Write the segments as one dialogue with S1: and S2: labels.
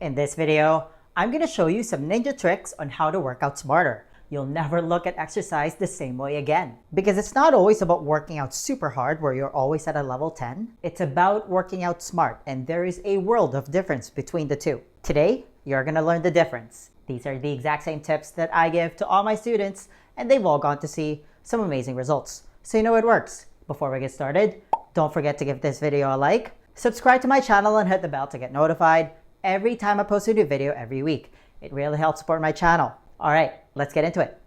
S1: In this video, I'm going to show you some ninja tricks on how to work out smarter. You'll never look at exercise the same way again. Because it's not always about working out super hard where you're always at a level 10. It's about working out smart, and there is a world of difference between the two. Today, you're going to learn the difference. These are the exact same tips that I give to all my students, and they've all gone to see some amazing results. So you know it works. Before we get started, don't forget to give this video a like, subscribe to my channel, and hit the bell to get notified every time I post a new video every week. It really helps support my channel. All right, let's get into it.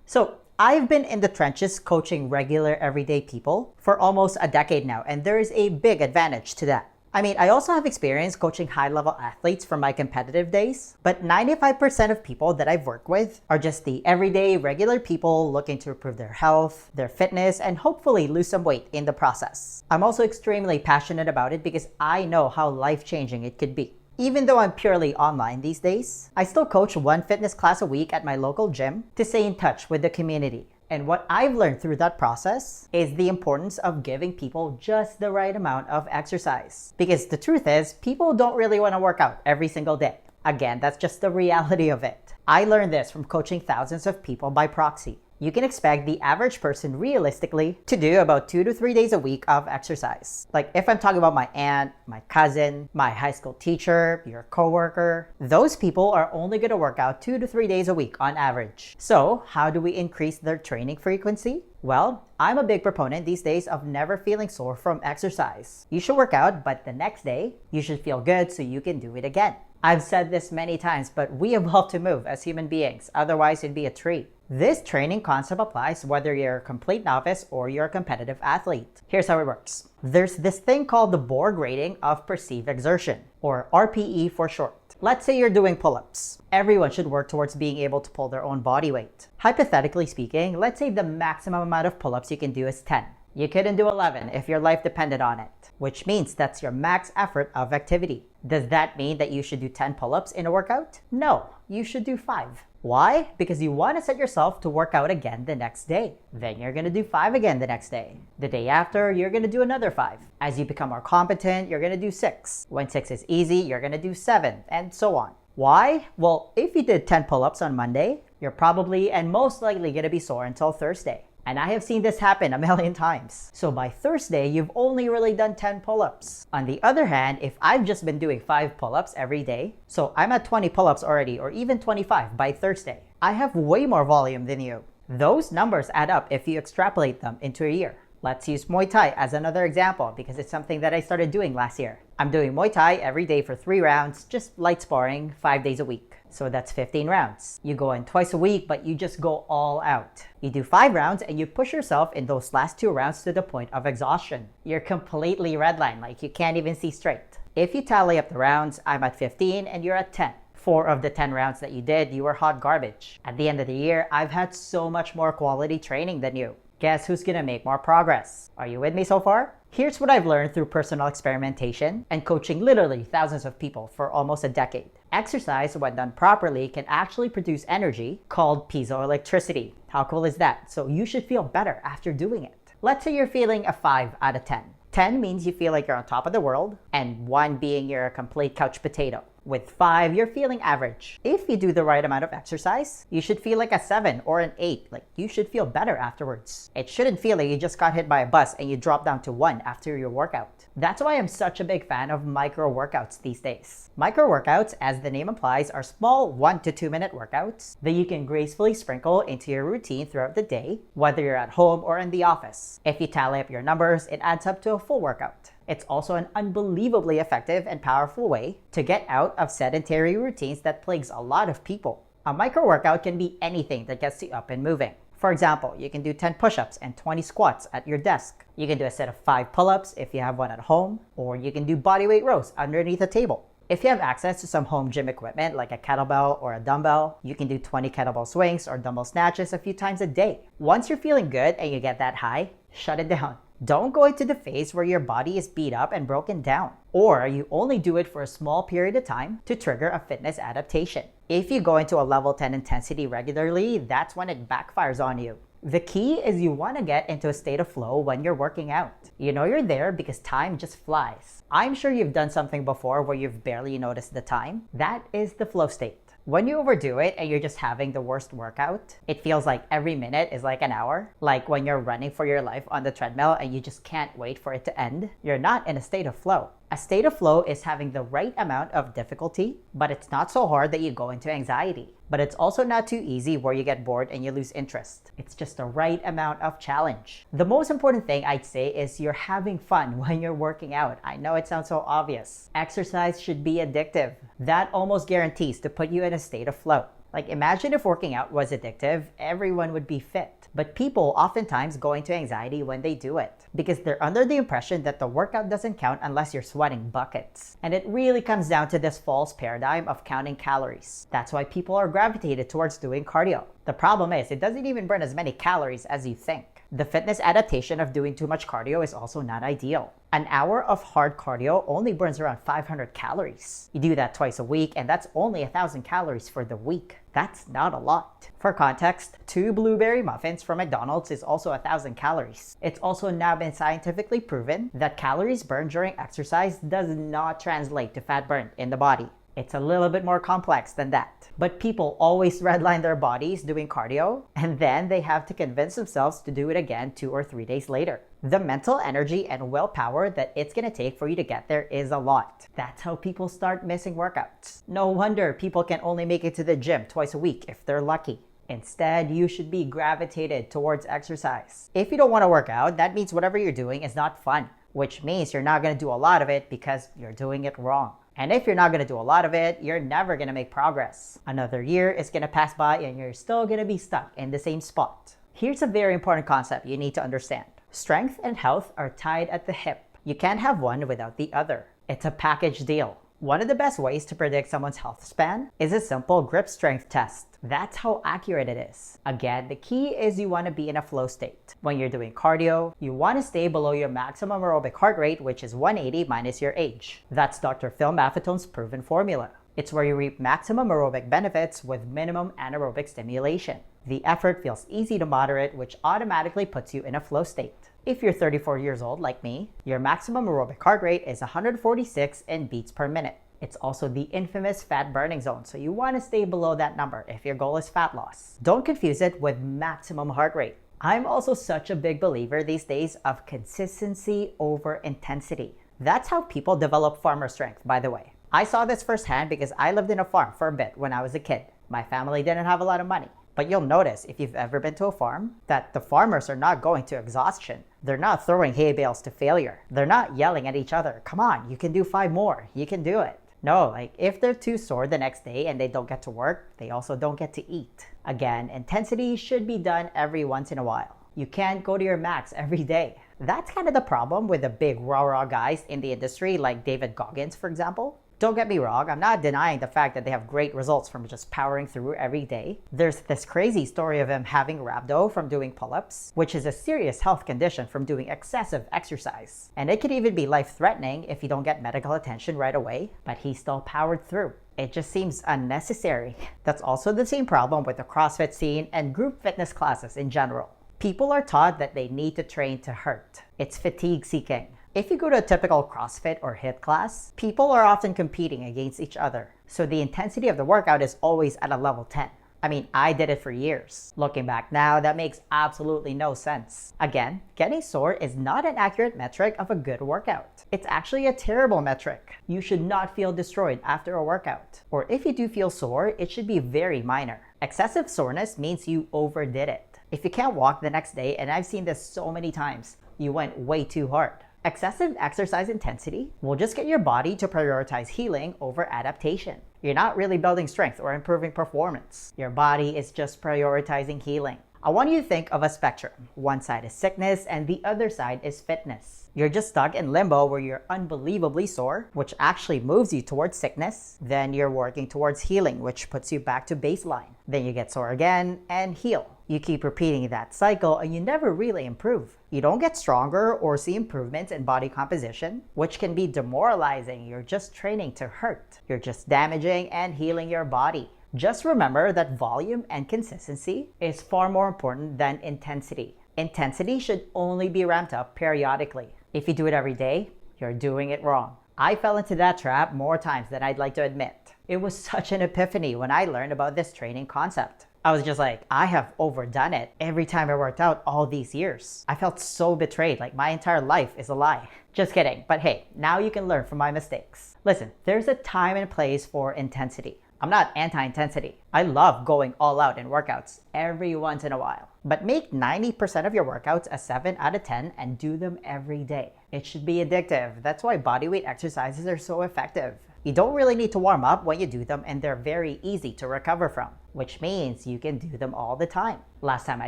S1: So I've been in the trenches coaching regular everyday people for almost a decade now, and there is a big advantage to that. I mean, I also have experience coaching high-level athletes from my competitive days, but 95% of people that I've worked with are just the everyday, regular people looking to improve their health, their fitness, and hopefully lose some weight in the process. I'm also extremely passionate about it because I know how life-changing it could be. Even though I'm purely online these days, I still coach one fitness class a week at my local gym to stay in touch with the community. And what I've learned through that process is the importance of giving people just the right amount of exercise. Because the truth is, people don't really want to work out every single day. Again, that's just the reality of it. I learned this from coaching thousands of people by proxy. You can expect the average person realistically to do about 2 to 3 days a week of exercise. Like if I'm talking about my aunt, my cousin, my high school teacher, your coworker, those people are only going to work out 2 to 3 days a week on average. So how do we increase their training frequency? Well, I'm a big proponent these days of never feeling sore from exercise. You should work out, but the next day, you should feel good so you can do it again. I've said this many times, but we evolve to move as human beings, otherwise you'd be a tree. This training concept applies whether you're a complete novice or you're a competitive athlete. Here's how it works. There's this thing called the Borg rating of perceived exertion, or RPE for short. Let's say you're doing pull-ups. Everyone should work towards being able to pull their own body weight. Hypothetically speaking, let's say the maximum amount of pull-ups you can do is 10. You couldn't do 11 if your life depended on it, which means that's your max effort of activity. Does that mean that you should do 10 pull-ups in a workout? No, you should do 5. Why? Because you want to set yourself to work out again the next day. Then you're going to do 5 again the next day. The day after, you're going to do another 5. As you become more competent, you're going to do 6. When 6 is easy, you're going to do 7, and so on. Why? Well, if you did 10 pull-ups on Monday, you're probably and most likely going to be sore until Thursday. And I have seen this happen a million times. So by Thursday, you've only really done 10 pull-ups. On the other hand, if I've just been doing 5 pull-ups every day, so I'm at 20 pull-ups already, or even 25 by Thursday, I have way more volume than you. Those numbers add up if you extrapolate them into a year. Let's use Muay Thai as another example because it's something that I started doing last year. I'm doing Muay Thai every day for 3 rounds, just light sparring 5 days a week. So that's 15 rounds. You go in twice a week, but you just go all out. You do 5 rounds and you push yourself in those last 2 rounds to the point of exhaustion. You're completely redlined, like you can't even see straight. If you tally up the rounds, I'm at 15 and you're at 10. 4 of the 10 rounds that you did, you were hot garbage. At the end of the year, I've had so much more quality training than you. Guess who's gonna make more progress? Are you with me so far? Here's what I've learned through personal experimentation and coaching literally thousands of people for almost a decade. Exercise, when done properly, can actually produce energy called piezoelectricity. How cool is that? So you should feel better after doing it. Let's say you're feeling a 5 out of 10. 10 means you feel like you're on top of the world, and 1 being you're a complete couch potato. With 5, you're feeling average. If you do the right amount of exercise, you should feel like a 7 or an 8. Like you should feel better afterwards. It shouldn't feel like you just got hit by a bus and you drop down to 1 after your workout. That's why I'm such a big fan of micro workouts these days. Micro workouts, as the name implies, are small 1 to 2 minute workouts that you can gracefully sprinkle into your routine throughout the day, whether you're at home or in the office. If you tally up your numbers, it adds up to a full workout. It's also an unbelievably effective and powerful way to get out of sedentary routines that plagues a lot of people. A micro workout can be anything that gets you up and moving. For example, you can do 10 push-ups and 20 squats at your desk. You can do a set of 5 pull-ups if you have one at home, or you can do bodyweight rows underneath a table. If you have access to some home gym equipment like a kettlebell or a dumbbell, you can do 20 kettlebell swings or dumbbell snatches a few times a day. Once you're feeling good and you get that high, shut it down. Don't go into the phase where your body is beat up and broken down, or you only do it for a small period of time to trigger a fitness adaptation. If you go into a level 10 intensity regularly, that's when it backfires on you. The key is you want to get into a state of flow when you're working out. You know you're there because time just flies. I'm sure you've done something before where you've barely noticed the time. That is the flow state. When you overdo it and you're just having the worst workout, it feels like every minute is like an hour. Like when you're running for your life on the treadmill and you just can't wait for it to end. You're not in a state of flow. A state of flow is having the right amount of difficulty, but it's not so hard that you go into anxiety. But it's also not too easy where you get bored and you lose interest. It's just the right amount of challenge. The most important thing I'd say is you're having fun when you're working out. I know it sounds so obvious. Exercise should be addictive. That almost guarantees to put you in a state of flow. Like imagine if working out was addictive, everyone would be fit. But people oftentimes go into anxiety when they do it because they're under the impression that the workout doesn't count unless you're sweating buckets. And it really comes down to this false paradigm of counting calories. That's why people are gravitated towards doing cardio. The problem is it doesn't even burn as many calories as you think. The fitness adaptation of doing too much cardio is also not ideal. An hour of hard cardio only burns around 500 calories. You do that twice a week and that's only 1,000 calories for the week. That's not a lot. For context, 2 blueberry muffins from McDonald's is also 1,000 calories. It's also now been scientifically proven that calories burned during exercise does not translate to fat burn in the body. It's a little bit more complex than that. But people always redline their bodies doing cardio, and then they have to convince themselves to do it again 2 or 3 days later. The mental energy and willpower that it's gonna take for you to get there is a lot. That's how people start missing workouts. No wonder people can only make it to the gym twice a week if they're lucky. Instead, you should be gravitated towards exercise. If you don't want to work out, that means whatever you're doing is not fun, which means you're not gonna do a lot of it because you're doing it wrong. And if you're not going to do a lot of it, you're never going to make progress. Another year is going to pass by and you're still going to be stuck in the same spot. Here's a very important concept you need to understand. Strength and health are tied at the hip. You can't have one without the other. It's a package deal. One of the best ways to predict someone's health span is a simple grip strength test. That's how accurate it is. Again, the key is you want to be in a flow state. When you're doing cardio, you want to stay below your maximum aerobic heart rate, which is 180 minus your age. That's Dr. Phil Maffetone's proven formula. It's where you reap maximum aerobic benefits with minimum anaerobic stimulation. The effort feels easy to moderate, which automatically puts you in a flow state. If you're 34 years old like me, your maximum aerobic heart rate is 146 in beats per minute. It's also the infamous fat burning zone, so you want to stay below that number if your goal is fat loss. Don't confuse it with maximum heart rate. I'm also such a big believer these days of consistency over intensity. That's how people develop farmer strength, by the way. I saw this firsthand because I lived in a farm for a bit when I was a kid. My family didn't have a lot of money. But you'll notice, if you've ever been to a farm, that the farmers are not going to exhaustion. They're not throwing hay bales to failure. They're not yelling at each other. Come on, you can do 5 more. You can do it. No, like if they're too sore the next day and they don't get to work, they also don't get to eat. Again, intensity should be done every once in a while. You can't go to your max every day. That's kind of the problem with the big rah-rah guys in the industry like David Goggins, for example. Don't get me wrong, I'm not denying the fact that they have great results from just powering through every day. There's this crazy story of him having rhabdo from doing pull-ups, which is a serious health condition from doing excessive exercise. And it could even be life-threatening if you don't get medical attention right away, but he still powered through. It just seems unnecessary. That's also the same problem with the CrossFit scene and group fitness classes in general. People are taught that they need to train to hurt. It's fatigue-seeking. If you go to a typical CrossFit or HIIT class, people are often competing against each other. So the intensity of the workout is always at a level 10. I mean, I did it for years. Looking back now, that makes absolutely no sense. Again, getting sore is not an accurate metric of a good workout. It's actually a terrible metric. You should not feel destroyed after a workout. Or if you do feel sore, it should be very minor. Excessive soreness means you overdid it. If you can't walk the next day, and I've seen this so many times, you went way too hard. Excessive exercise intensity will just get your body to prioritize healing over adaptation. You're not really building strength or improving performance. Your body is just prioritizing healing. I want you to think of a spectrum. One side is sickness and the other side is fitness. You're just stuck in limbo where you're unbelievably sore, which actually moves you towards sickness. Then you're working towards healing, which puts you back to baseline. Then you get sore again and heal. You keep repeating that cycle and you never really improve. You don't get stronger or see improvements in body composition, which can be demoralizing. You're just training to hurt. You're just damaging and healing your body. Just remember that volume and consistency is far more important than intensity. Intensity should only be ramped up periodically. If you do it every day, you're doing it wrong. I fell into that trap more times than I'd like to admit. It was such an epiphany when I learned about this training concept. I was just like, I have overdone it every time I worked out all these years. I felt so betrayed, like my entire life is a lie. Just kidding, but hey, now you can learn from my mistakes. Listen, there's a time and place for intensity. I'm not anti-intensity. I love going all out in workouts every once in a while. But make 90% of your workouts a 7 out of 10 and do them every day. It should be addictive. That's why bodyweight exercises are so effective. You don't really need to warm up when you do them, and they're very easy to recover from, which means you can do them all the time. Last time I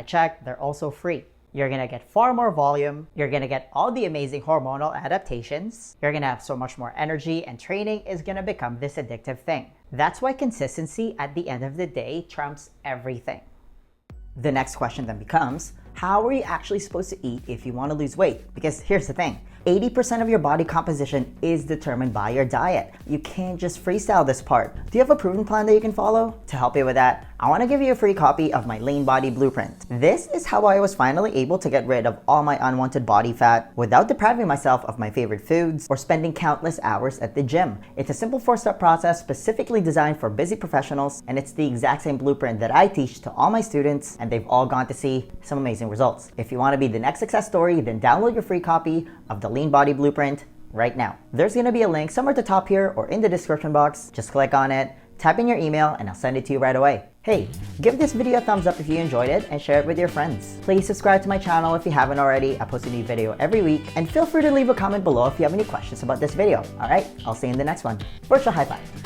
S1: checked, they're also free. You're gonna get far more volume, you're gonna get all the amazing hormonal adaptations, you're gonna have so much more energy, and training is gonna become this addictive thing. That's why consistency at the end of the day trumps everything. The next question then becomes, how are you actually supposed to eat if you want to lose weight? Because here's the thing, 80% of your body composition is determined by your diet. You can't just freestyle this part. Do you have a proven plan that you can follow? To help you with that, I want to give you a free copy of my Lean Body Blueprint. This is how I was finally able to get rid of all my unwanted body fat without depriving myself of my favorite foods or spending countless hours at the gym. It's a simple 4-step process specifically designed for busy professionals, and it's the exact same blueprint that I teach to all my students, and they've all gone to see some amazing results. If you want to be the next success story, then download your free copy of the Lean Body Blueprint right now. There's going to be a link somewhere at the top here or in the description box. Just click on it, type in your email, and I'll send it to you right away. Hey, give this video a thumbs up if you enjoyed it and share it with your friends. Please subscribe to my channel if you haven't already. I post a new video every week, and feel free to leave a comment below if you have any questions about this video. Alright, I'll see you in the next one. Virtual high five.